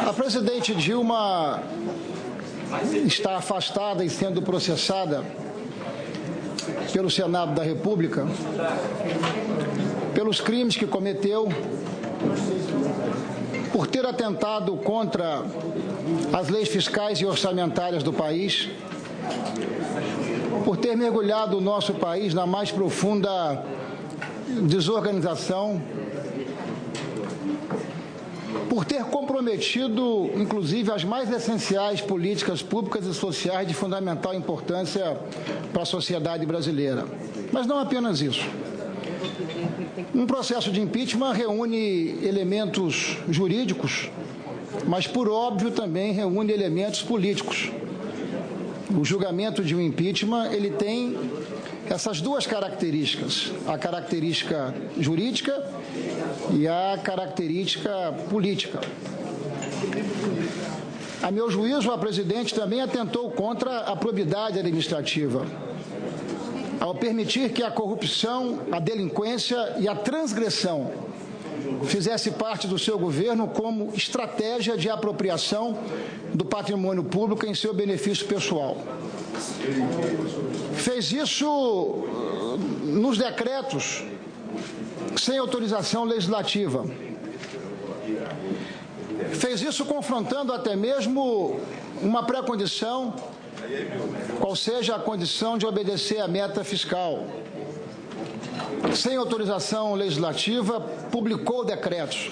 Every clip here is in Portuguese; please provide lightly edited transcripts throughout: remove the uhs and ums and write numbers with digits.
A presidente Dilma está afastada e sendo processada pelo Senado da República pelos crimes que cometeu, por ter atentado contra as leis fiscais e orçamentárias do país, por ter mergulhado o nosso país na mais profunda desorganização, por ter comprometido, inclusive, as mais essenciais políticas públicas e sociais de fundamental importância para a sociedade brasileira. Mas não apenas isso. Um processo de impeachment reúne elementos jurídicos, mas, por óbvio, também reúne elementos políticos. O julgamento de um impeachment, ele tem essas duas características, a característica jurídica e a característica política. A meu juízo, a presidente também atentou contra a probidade administrativa, ao permitir que a corrupção, a delinquência e a transgressão fizesse parte do seu governo como estratégia de apropriação do patrimônio público em seu benefício pessoal. Fez isso nos decretos sem autorização legislativa. Fez isso confrontando até mesmo uma pré-condição, qual seja a condição de obedecer à meta fiscal. Sem autorização legislativa, publicou decretos.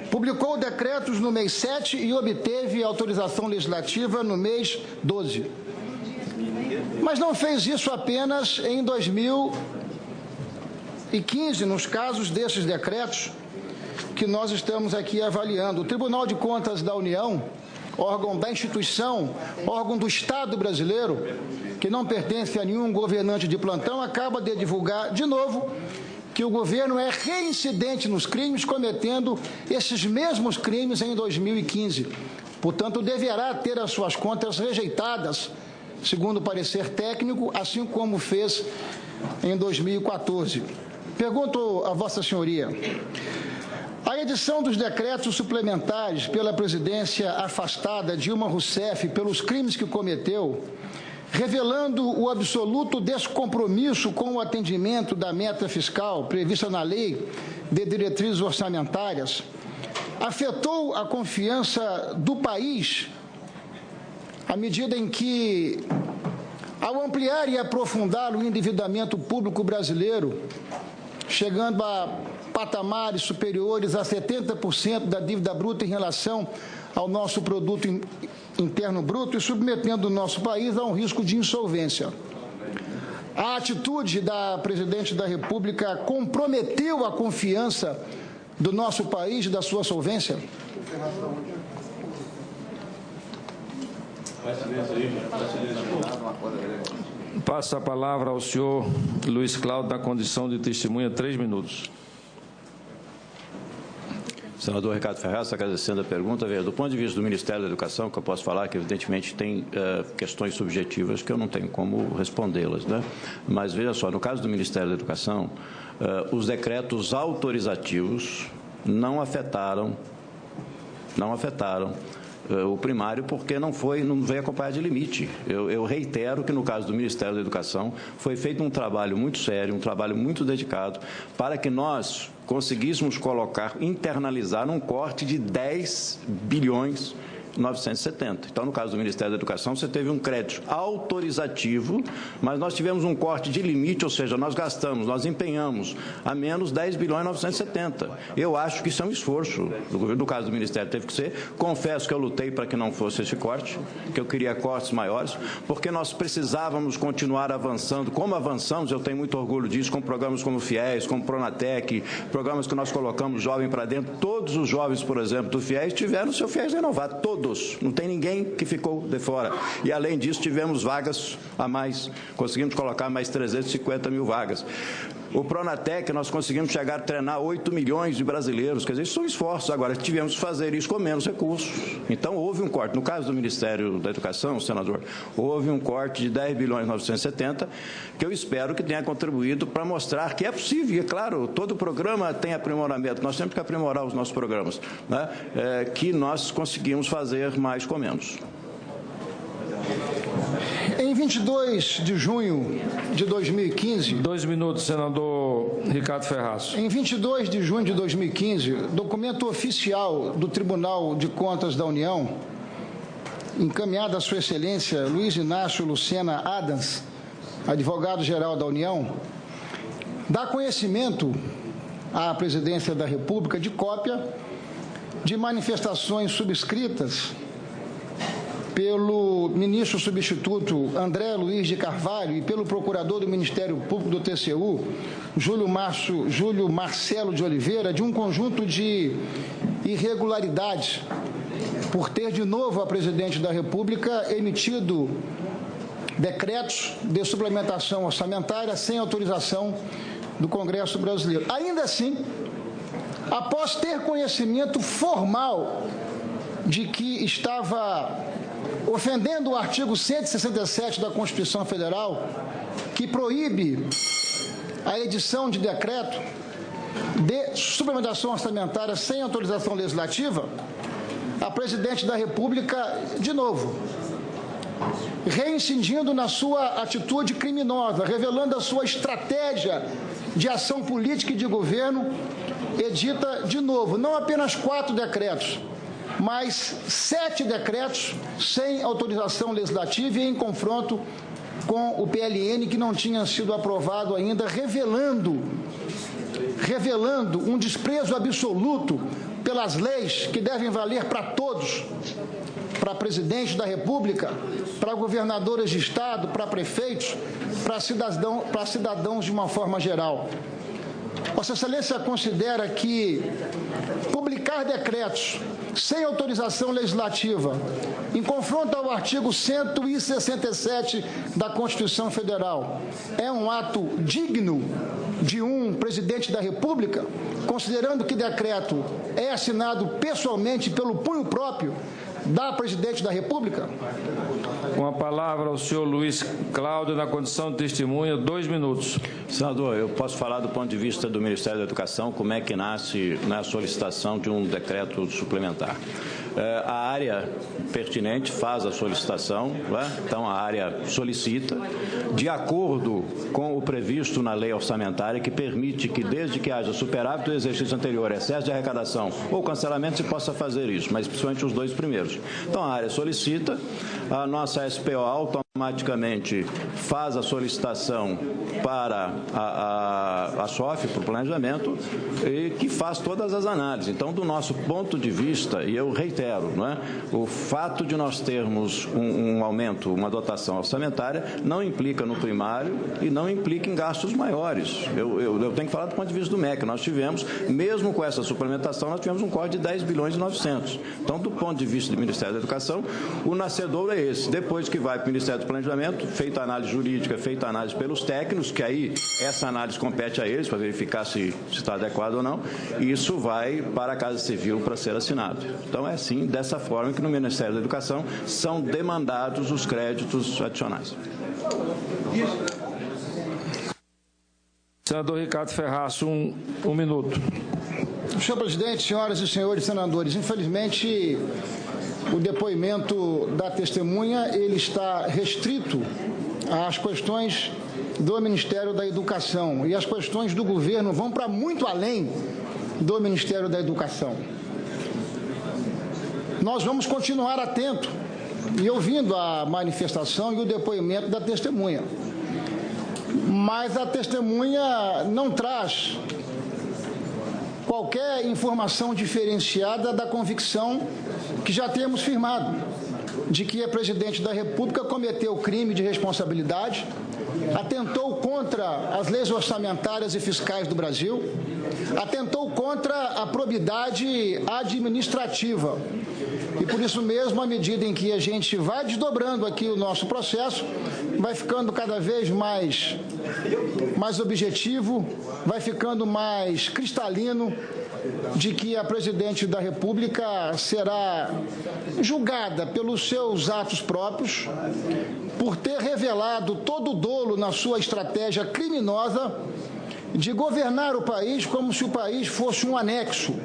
Publicou decretos no mês 7 e obteve autorização legislativa no mês 12. Mas não fez isso apenas em 2015, nos casos desses decretos que nós estamos aqui avaliando. O Tribunal de Contas da União, órgão da instituição, órgão do Estado brasileiro, que não pertence a nenhum governante de plantão, acaba de divulgar, de novo, que o governo é reincidente nos crimes, cometendo esses mesmos crimes em 2015. Portanto, deverá ter as suas contas rejeitadas, segundo o parecer técnico, assim como fez em 2014. Pergunto a Vossa Senhoria, a edição dos decretos suplementares pela presidência afastada Dilma Rousseff pelos crimes que cometeu, revelando o absoluto descompromisso com o atendimento da meta fiscal prevista na Lei de Diretrizes Orçamentárias, afetou a confiança do país à medida em que, ao ampliar e aprofundar o endividamento público brasileiro, chegando a patamares superiores a 70% da dívida bruta em relação ao nosso produto interno bruto e submetendo o nosso país a um risco de insolvência. A atitude da presidente da República comprometeu a confiança do nosso país e da sua solvência? Passa a palavra ao senhor Luiz Cláudio, na condição de testemunha, 3 minutos. Senador Ricardo Ferraz, agradecendo a pergunta. Veja, do ponto de vista do Ministério da Educação, que eu posso falar que, evidentemente, tem questões subjetivas que eu não tenho como respondê-las, né? Mas, veja só, no caso do Ministério da Educação, os decretos autorizativos não afetaram o primário, porque não veio acompanhado de limite. Eu reitero que, no caso do Ministério da Educação, foi feito um trabalho muito sério, um trabalho muito dedicado, para que nós conseguíssemos internalizar um corte de 10 bilhões 970. Então, no caso do Ministério da Educação, você teve um crédito autorizativo, mas nós tivemos um corte de limite, ou seja, nós empenhamos a menos 10 bilhões 970. Eu acho que isso é um esforço do governo. No caso do Ministério, teve que ser. Confesso que eu lutei para que não fosse esse corte, que eu queria cortes maiores, porque nós precisávamos continuar avançando. Como avançamos, eu tenho muito orgulho disso, com programas como o FIES, como o Pronatec, programas que nós colocamos jovem para dentro. Todos os jovens, por exemplo, do FIES tiveram o seu FIES renovado, todos todos, não tem ninguém que ficou de fora. E, além disso, tivemos vagas a mais, conseguimos colocar mais 350 mil vagas. O Pronatec, nós conseguimos chegar a treinar 8 milhões de brasileiros, quer dizer, isso são esforços. Agora, tivemos que fazer isso com menos recursos. Então, houve um corte. No caso do Ministério da Educação, senador, houve um corte de 10 bilhões 970, que eu espero que tenha contribuído para mostrar que é possível. E, é claro, todo programa tem aprimoramento, nós temos que aprimorar os nossos programas, né? Que nós conseguimos fazer mais com menos. Em 22 de junho de 2015... 2 minutos, senador Ricardo Ferraz. Em 22 de junho de 2015, documento oficial do Tribunal de Contas da União, encaminhado à Sua Excelência Luiz Inácio Lucena Adams, advogado-geral da União, dá conhecimento à Presidência da República de cópia de manifestações subscritas pelo ministro substituto André Luiz de Carvalho e pelo procurador do Ministério Público do TCU, Júlio Marcelo de Oliveira, de um conjunto de irregularidades por ter de novo a Presidente da República emitido decretos de suplementação orçamentária sem autorização do Congresso Brasileiro. Ainda assim, após ter conhecimento formal de que estava ofendendo o artigo 167 da Constituição Federal, que proíbe a edição de decreto de suplementação orçamentária sem autorização legislativa, a Presidente da República, de novo, reincidindo na sua atitude criminosa, revelando a sua estratégia de ação política e de governo, edita de novo, não apenas 4 decretos, mas 7 decretos sem autorização legislativa e em confronto com o PLN, que não tinha sido aprovado ainda, revelando um desprezo absoluto pelas leis que devem valer para todos, para presidente da República, para governadores de Estado, para prefeitos, para cidadãos de uma forma geral. Vossa Excelência considera que publicar decretos sem autorização legislativa, em confronto ao artigo 167 da Constituição Federal, é um ato digno de um presidente da República, considerando que decreto é assinado pessoalmente pelo punho próprio da Presidente da República? Com a palavra ao senhor Luiz Cláudio, na condição de testemunha, 2 minutos. Senador, eu posso falar do ponto de vista do Ministério da Educação, como é que nasce a solicitação de um decreto suplementar. A área pertinente faz a solicitação, né? Então a área solicita, de acordo com o previsto na lei orçamentária, que permite que, desde que haja superávit do exercício anterior, excesso de arrecadação ou cancelamento, se possa fazer isso, mas principalmente os 2 primeiros. Então a área solicita, a nossa SPO automaticamente faz a solicitação para a SOF, para o planejamento, e que faz todas as análises. Então, do nosso ponto de vista, e eu reitero, não é? O fato de nós termos um aumento, uma dotação orçamentária, não implica no primário e não implica em gastos maiores. Eu tenho que falar do ponto de vista do MEC. Nós tivemos, mesmo com essa suplementação, nós tivemos um corte de 10 bilhões e 900. Então, do ponto de vista do Ministério da Educação, o nascedouro é esse. Depois que vai para o Ministério do Planejamento, feita a análise jurídica, feita a análise pelos técnicos, que aí essa análise compete a eles para verificar se está adequado ou não, e isso vai para a Casa Civil para ser assinado. Então, é assim, dessa forma que no Ministério da Educação são demandados os créditos adicionais. Senador Ricardo Ferraz, um minuto. Senhor presidente, senhoras e senhores senadores, infelizmente o depoimento da testemunha ele está restrito às questões do Ministério da Educação, e as questões do governo vão para muito além do Ministério da Educação. Nós vamos continuar atento e ouvindo a manifestação e o depoimento da testemunha. Mas a testemunha não traz qualquer informação diferenciada da convicção que já temos firmado, de que a Presidente da República cometeu crime de responsabilidade atentou contra as leis orçamentárias e fiscais do Brasil, atentou contra a probidade administrativa. E por isso mesmo, à medida em que a gente vai desdobrando aqui o nosso processo, vai ficando cada vez mais objetivo, vai ficando mais cristalino de que a presidente da República será julgada pelos seus atos próprios, por ter revelado todo o dolo na sua estratégia criminosa de governar o país como se o país fosse um anexo,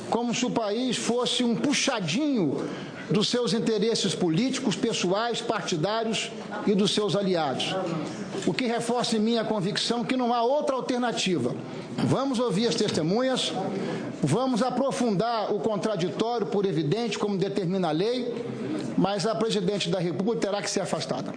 como se o país fosse um puxadinho dos seus interesses políticos, pessoais, partidários e dos seus aliados. O que reforça em mim a convicção que não há outra alternativa. Vamos ouvir as testemunhas, vamos aprofundar o contraditório por evidente, como determina a lei, mas a presidente da República terá que ser afastada.